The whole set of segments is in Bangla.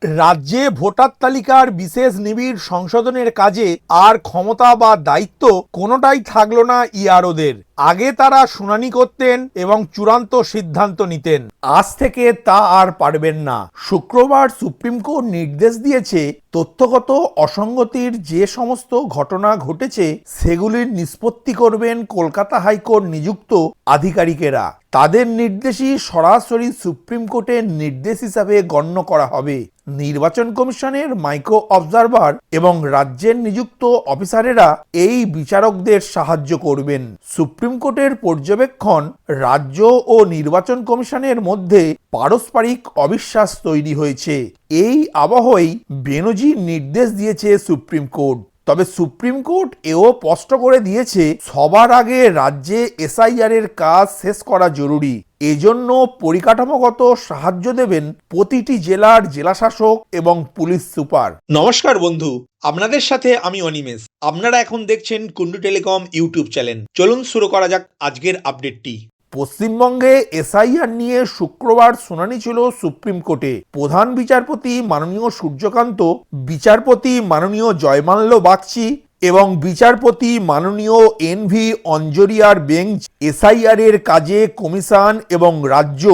রাজ্যে ভোটার তালিকার বিশেষ নিবিড় সংশোধনের কাজে আর ক্ষমতা বা দায়িত্ব কোনোটাই থাকলো না ইআরওদের। আগে তারা শুনানি করতেন এবং চূড়ান্ত সিদ্ধান্ত নিতেন। আজ থেকে তা আর পারবেন না। শুক্রবার সুপ্রিম কোর্ট নির্দেশ দিয়েছে, তথ্যগত অসঙ্গতির যে সমস্ত ঘটনা ঘটেছে সেগুলির নিষ্পত্তি করবেন কলকাতা হাইকোর্ট নিযুক্ত আধিকারিকেরা। তাদের নির্দেশই সরাসরি সুপ্রিম কোর্টের নির্দেশ হিসাবে গণ্য করা হবে। নির্বাচন কমিশনের মাইক্রো অবজারভার এবং রাজ্যের নিযুক্ত অফিসারেরা এই বিচারকদের সাহায্য করবেন। সুপ্রিম কোর্টের পর্যবেক্ষণ, রাজ্য ও নির্বাচন কমিশনের মধ্যে পারস্পরিক অবিশ্বাস তৈরি হয়েছে। এই আবহেই বেনজির নির্দেশ দিয়েছে সুপ্রিম কোর্ট। তবে সুপ্রিম কোর্ট এও স্পষ্ট করে দিয়েছে, সবার আগে রাজ্যে এসআইআর এর কাজ শেষ করা জরুরি। এজন্য পরিকাঠামোগত সাহায্য দেবেন প্রতিটি জেলার জেলাশাসক এবং পুলিশ সুপার। নমস্কার বন্ধু, আপনাদের সাথে আমি অনিমেষ। আপনারা এখন দেখছেন কুন্ডু টেলিকম ইউটিউব চ্যানেল। চলুন শুরু করা যাক আজকের আপডেটটি। পশ্চিমবঙ্গে এসআইআর নিয়ে শুক্রবার শুনানি ছিল সুপ্রিম কোর্টে। প্রধান বিচারপতি মাননীয় সূর্যকান্ত, বিচারপতি মাননীয় জয়মাল্য বাগচি এবং বিচারপতি মাননীয় এনভি অঞ্জরিয়ার বেঞ্চ এসআইআর এর কাজে কমিশন এবং রাজ্য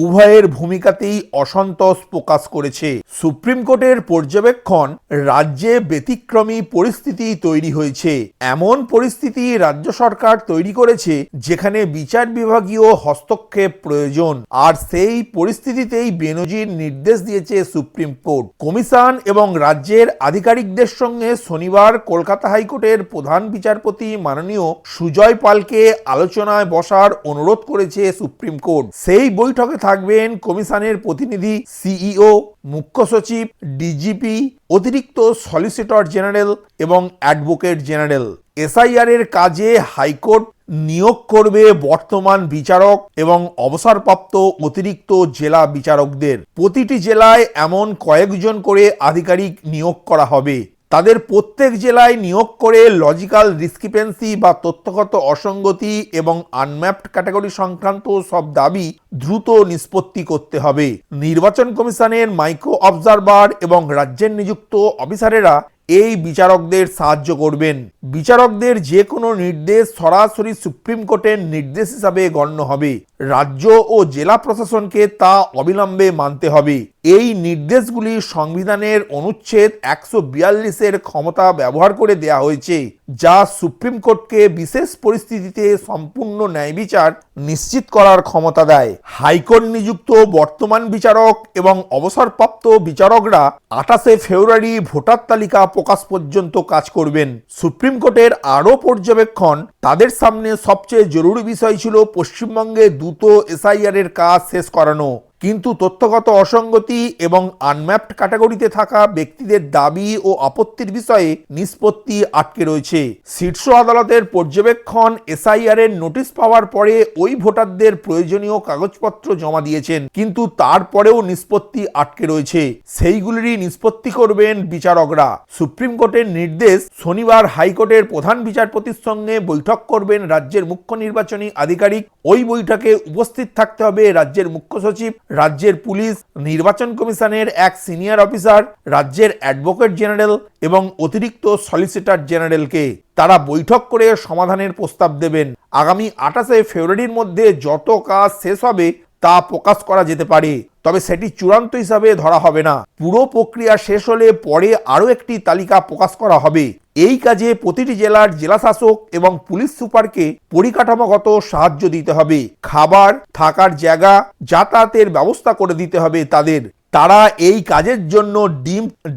উভয়ের ভূমিকাতেই অসন্তোষ প্রকাশ করেছে। সুপ্রিম কোর্টের পর্যবেক্ষণ, রাজ্যে ব্যতিক্রমী পরিস্থিতি তৈরি হয়েছে। এমন পরিস্থিতি রাজ্য সরকার তৈরি করেছে যেখানে বিচার বিভাগীয় হস্তক্ষেপ প্রয়োজন, আর সেই পরিস্থিতিতেই বেনজির নির্দেশ দিয়েছে সুপ্রিম কোর্ট। কমিশন এবং রাজ্যের আধিকারিকদের সঙ্গে শনিবার কলকাতা হাইকোর্টের প্রধান বিচারপতি মাননীয় সুজয় পালকে আলোচনায় বসার অনুরোধ করেছে সুপ্রিম কোর্ট। সেই বৈঠকে থাকবেন কমিশনের প্রতিনিধি, সিইও, মুখ্য সচিব, ডিজিপি, অতিরিক্ত সলিসিটর জেনারেল এবং অ্যাডভোকেট জেনারেল। এসআইআর এর কাজে হাইকোর্ট নিয়োগ করবে বর্তমান বিচারক এবং অবসরপ্রাপ্ত অতিরিক্ত জেলা বিচারকদের। প্রতিটি জেলায় এমন কয়েকজন করে আধিকারিক নিয়োগ করা হবে। তাদের প্রত্যেক জেলায় নিয়োগ করে লজিক্যাল ডিসক্রিপেন্সি বা তথ্যগত অসঙ্গতি এবং আনম্যাপড ক্যাটাগরি সংক্রান্ত সব দাবি দ্রুত নিষ্পত্তি করতে হবে। নির্বাচন কমিশনের মাইক্রো অবজারভার এবং রাজ্যের নিযুক্ত অফিসারেরা এই বিচারকদের সাহায্য করবেন। বিচারকদের যে কোনো নির্দেশ সরাসরি সুপ্রিম কোর্টের নির্দেশ হিসাবে গণ্য হবে। রাজ্য ও জেলা প্রশাসনকে তা অবিলম্বে মানতে হবে। এই নির্দেশগুলি সংবিধানের অনুচ্ছেদ 142 ক্ষমতা ব্যবহার করে দেয়া হয়েছে, যা সুপ্রিম কোর্টকে বিশেষ পরিস্থিতিতে সম্পূর্ণ ন্যায় বিচার নিশ্চিত করার ক্ষমতা দেয়। হাইকোর্ট নিযুক্ত বর্তমান বিচারক এবং অবসরপ্রাপ্ত বিচারকরা 28 ফেব্রুয়ারি ভোটার তালিকা প্রকাশ পর্যন্ত কাজ করবেন। সুপ্রিম কোর্টের আরও পর্যবেক্ষণ, তাদের সামনে সবচেয়ে জরুরি বিষয় ছিল পশ্চিমবঙ্গে দ্রুত এসআইআর এর কাজ শেষ করানো। কিন্তু তথ্যগত অসঙ্গতি এবং আনম্যাপড ক্যাটাগরিতে থাকা ব্যক্তিদের দাবি ও আপত্তির বিষয়ে নিষ্পত্তি আটকে রয়েছে। শীর্ষ আদালতের পর্যবেক্ষণ, এসআইআর এর নোটিশ পাওয়ার পরে ওই ভোটারদের প্রয়োজনীয় কাগজপত্র জমা দিয়েছেন, কিন্তু তারপরেও নিষ্পত্তি আটকে রয়েছে। সেইগুলিরই নিষ্পত্তি করবেন বিচারকরা। সুপ্রিম কোর্টের নির্দেশ, শনিবার হাইকোর্টের প্রধান বিচারপতির সঙ্গে বৈঠক করবেন রাজ্যের মুখ্য নির্বাচনী আধিকারিক। ওই বৈঠকে উপস্থিত থাকতে হবে রাজ্যের মুখ্য সচিব, রাজ্যের পুলিশ, নির্বাচন কমিশনের এক সিনিয়র অফিসার, রাজ্যের অ্যাডভোকেট জেনারেল এবং অতিরিক্ত সলিসিটর জেনারেলকে। তারা বৈঠক করে সমাধানের প্রস্তাব দেবেন। আগামী 28 ফেব্রুয়ারির মধ্যে যত কাজ শেষ হবে তা প্রকাশ করা যেতে পারে, তবে সেটি চূড়ান্ত হিসাবে ধরা হবে না। পুরো প্রক্রিয়া শেষ হলে পরে আরও একটি তালিকা প্রকাশ করা হবে। এই কাজে প্রতিটি জেলার জেলাশাসক এবং পুলিশ সুপারকে পরিকাঠামোগত সাহায্য দিতে হবে। খাবার, থাকার জায়গা, যাতায়াতের ব্যবস্থা করে দিতে হবে তাদের। তারা এই কাজের জন্য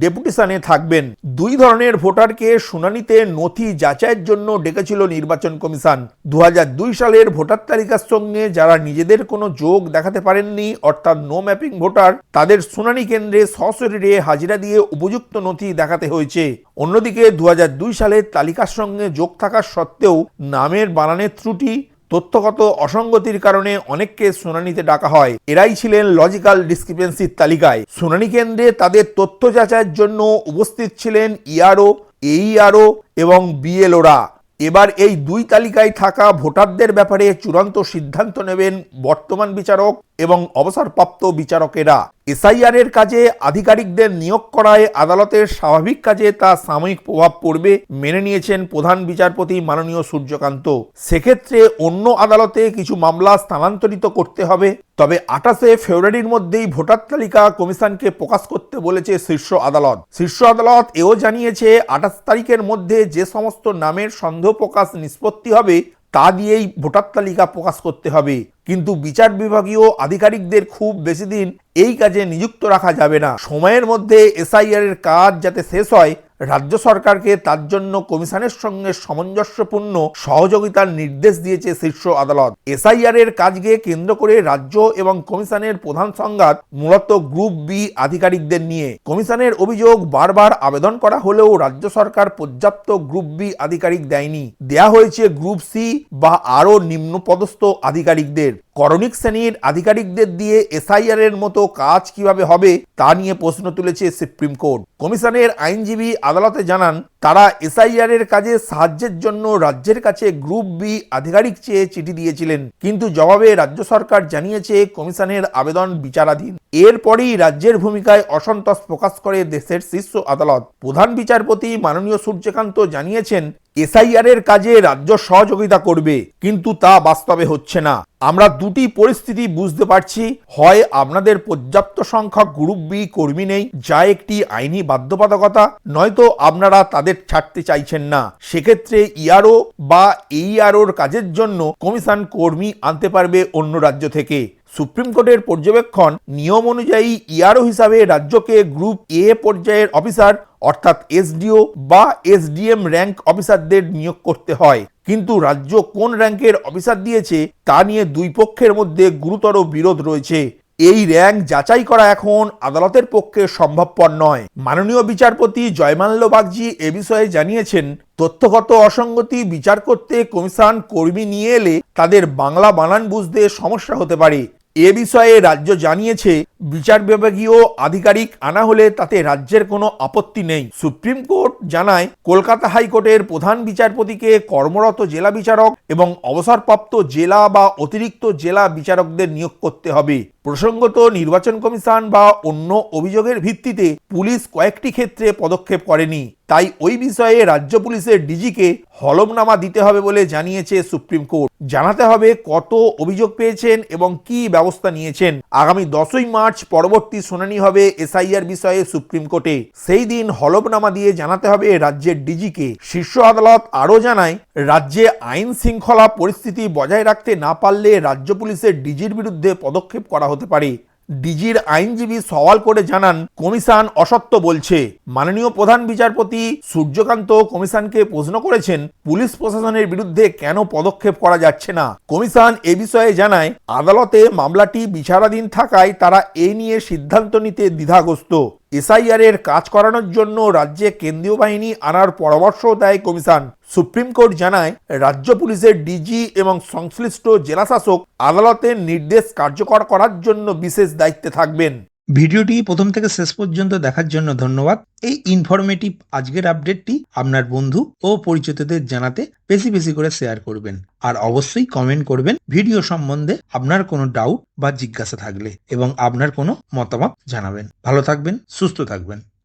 ডেপুটেশনে থাকবেন। দুই ধরনের ভোটারকে শুনানিতে নথি যাচাইয়ের জন্য ডেকেছিল নির্বাচন কমিশন। 2002 সালের ভোটার তালিকার সঙ্গে যারা নিজেদের কোনো যোগ দেখাতে পারেননি, অর্থাৎ নো ম্যাপিং ভোটার, তাদের শুনানি কেন্দ্রে সশরীরে হাজিরা দিয়ে উপযুক্ত নথি দেখাতে হয়েছে। অন্যদিকে 2002 সালের তালিকার সঙ্গে যোগ থাকার সত্ত্বেও নামের বানানের ত্রুটি, তথ্যগত অসঙ্গতির কারণে অনেককে শুনানিতে ডাকা হয়। এরাই ছিলেন লজিক্যাল ডিসক্রিপেন্সির তালিকায়। শুনানি কেন্দ্রে তাদের তথ্য যাচাইয়ের জন্য উপস্থিত ছিলেন ইআরও, এইআরও এবং বিএলওরা। এবার এই দুই তালিকায় থাকা ভোটারদের ব্যাপারে চূড়ান্ত সিদ্ধান্ত নেবেন বর্তমান বিচারক এবং অবসরপ্রাপ্ত বিচারকেরা। এসআইআর এর কাজে আধিকারিকদের নিয়োগ করায় আদালতের স্বাভাবিক কাজে তা সাময়িক প্রভাব পড়বে মেনে নিয়েছেন প্রধান বিচারপতি মাননীয় সূর্যকান্ত। সেক্ষেত্রে অন্য আদালতে কিছু মামলা স্থানান্তরিত করতে হবে। তবে 28শে ফেব্রুয়ারির মধ্যেই ভোটার তালিকা কমিশনকে প্রকাশ করতে বলেছে শীর্ষ আদালত। শীর্ষ আদালত এও জানিয়েছে 28 তারিখের মধ্যে যে সমস্ত নামের সন্দেহ প্রকাশ নিষ্পত্তি হবে তা দিয়েই ভোটার তালিকা প্রকাশ করতে হবে। কিন্তু বিচার বিভাগীয় আধিকারিকদের খুব বেশি দিন এই কাজে নিযুক্ত রাখা যাবে না। সময়ের মধ্যে এসআইআর এর কাজ যাতে শেষ হয়, রাজ্য সরকারকে তার জন্য কমিশনের সঙ্গে সামঞ্জস্যপূর্ণ সহযোগিতার নির্দেশ দিয়েছে শীর্ষ আদালত। এসআইআর এর কাজকে কেন্দ্র করে রাজ্য এবং কমিশনের প্রধান সংঘাত মূলত গ্রুপ বি আধিকারিকদের নিয়ে। কমিশনের অভিযোগ, বারবার আবেদন করা হলেও রাজ্য সরকার পর্যাপ্ত গ্রুপ বি আধিকারিক দেয়নি, দেয়া হয়েছে গ্রুপ সি বা আরও নিম্নপদস্থ আধিকারিকদের। করণিক শ্রেণীর আধিকারিকদের দিয়ে এসআইআর এর মতো কাজ কিভাবে হবে তা নিয়ে প্রশ্ন তুলেছে সুপ্রিম কোর্ট। কমিশনের আইনজীবী আদালতে জানান, তারা এসআইআর এর কাজে সাহায্যের জন্য রাজ্যের কাছে গ্রুপ বি আধিকারিক চেয়ে চিঠি দিয়েছিলেন, কিন্তু জবাবে রাজ্য সরকার জানিয়েছে কমিশনের আবেদন বিচারাধীন। এরপরই রাজ্যের ভূমিকায় অসন্তোষ প্রকাশ করে দেশের শীর্ষ আদালত। প্রধান বিচারপতি মাননীয় সূর্যকান্ত জানিয়েছেন, এসআইআর এর কাজে রাজ্য সহযোগিতা করবে, কিন্তু তা বাস্তবে হচ্ছে না। আমরা দুটি পরিস্থিতি বুঝতে পারছি, হয় আপনাদের পর্যাপ্ত সংখ্যক গ্রুপ বি কর্মী নেই, যা একটি আইনি বাধ্যবাধকতা, নয়তো আপনারা তাদের ছাড়তে চাইছেন না। সেক্ষেত্রে ইআরও বা এইআরওর কাজের জন্য কমিশন কর্মী আনতে পারবে অন্য রাজ্য থেকে। সুপ্রিম কোর্টের পর্যবেক্ষণ, নিয়ম অনুযায়ী ইআরও হিসাবে রাজ্যকে গ্রুপ এ পর্যায়ের অফিসার অর্থাৎ এসডিও বা এসডিএম র্যাঙ্ক অফিসারদের নিয়োগ করতে হয়। কিন্তু রাজ্য কোন র্যাঙ্কের অফিসার দিয়েছে তা নিয়ে দুই পক্ষের মধ্যে গুরুতর বিরোধ রয়েছে। এই র্যাঙ্ক যাচাই করা এখন আদালতের পক্ষে সম্ভবপর নয়। মাননীয় বিচারপতি জয়মাল্য বাগচি এ বিষয়ে জানিয়েছেন, তথ্যগত অসঙ্গতি বিচার করতে কমিশন কর্মী নিয়ে এলে তাদের বাংলা বানান বুঝতে সমস্যা হতে পারে। এ বিষয়ে রাজ্য জানিয়েছে, বিচার বিভাগীয় আধিকারিক আনা হলে তাতে রাজ্যের কোনো আপত্তি নেই। সুপ্রিম কোর্ট জানায়, কলকাতা হাইকোর্টের প্রধান বিচারপতিকে কর্মরত জেলা বিচারক এবং অবসরপ্রাপ্ত জেলা বা অতিরিক্ত জেলা বিচারকদের নিয়োগ করতে হবে। প্রসঙ্গত, নির্বাচন কমিশন বা অন্য অভিযোগের ভিত্তিতে পুলিশ কয়েকটি ক্ষেত্রে পদক্ষেপ করেনি, তাই ওই বিষয়ে রাজ্য পুলিশের ডিজিকে হলফনামা দিতে হবে বলে জানিয়েছে সুপ্রিম কোর্ট। জানাতে হবে কত অভিযোগ পেয়েছেন এবং কি ব্যবস্থা নিয়েছেন। আগামী 10ই মার্চ পরবর্তী শুনানি হবে এসআইআর বিষয়ে সুপ্রিম কোর্টে। সেই দিন হলফনামা দিয়ে জানাতে হবে রাজ্যের ডিজিকে। শীর্ষ আদালত আরও জানায়, রাজ্যে আইন শৃঙ্খলা পরিস্থিতি বজায় রাখতে না পারলে রাজ্য পুলিশের ডিজির বিরুদ্ধে পদক্ষেপ করা হতে পারে। ডিজির আইনজীবী সওয়াল করে জানান, কমিশন অসত্য বলছে। মাননীয় প্রধান বিচারপতি সূর্যকান্ত কমিশনকে প্রশ্ন করেছেন, পুলিশ প্রশাসনের বিরুদ্ধে কেন পদক্ষেপ করা যাচ্ছে না। কমিশন এ বিষয়ে জানায়, আদালতে মামলাটি বিচারাধীন থাকায় তারা এ নিয়ে সিদ্ধান্ত নিতে দ্বিধাগ্রস্ত। এসআইআর এর কাজ করানোর জন্য রাজ্যে কেন্দ্রীয় বাহিনী আনার পরামর্শ দেয় কমিশন। সুপ্রিম কোর্ট জানায়, রাজ্য পুলিশের ডিজি এবং সংশ্লিষ্ট জেলাশাসক আদালতের নির্দেশ কার্যকর করার জন্য বিশেষ দায়িত্বে থাকবেন। ভিডিওটি প্রথম থেকে শেষ পর্যন্ত দেখার জন্য ধন্যবাদ। এই ইনফরমেটিভ আজকের আপডেটটি আপনার বন্ধু ও পরিচিতদের জানাতে বেশি বেশি করে শেয়ার করবেন, আর অবশ্যই কমেন্ট করবেন ভিডিও সম্বন্ধে আপনার কোনো ডাউট বা জিজ্ঞাসা থাকলে, এবং আপনার কোনো মতামত জানাবেন। ভালো থাকবেন, সুস্থ থাকবেন।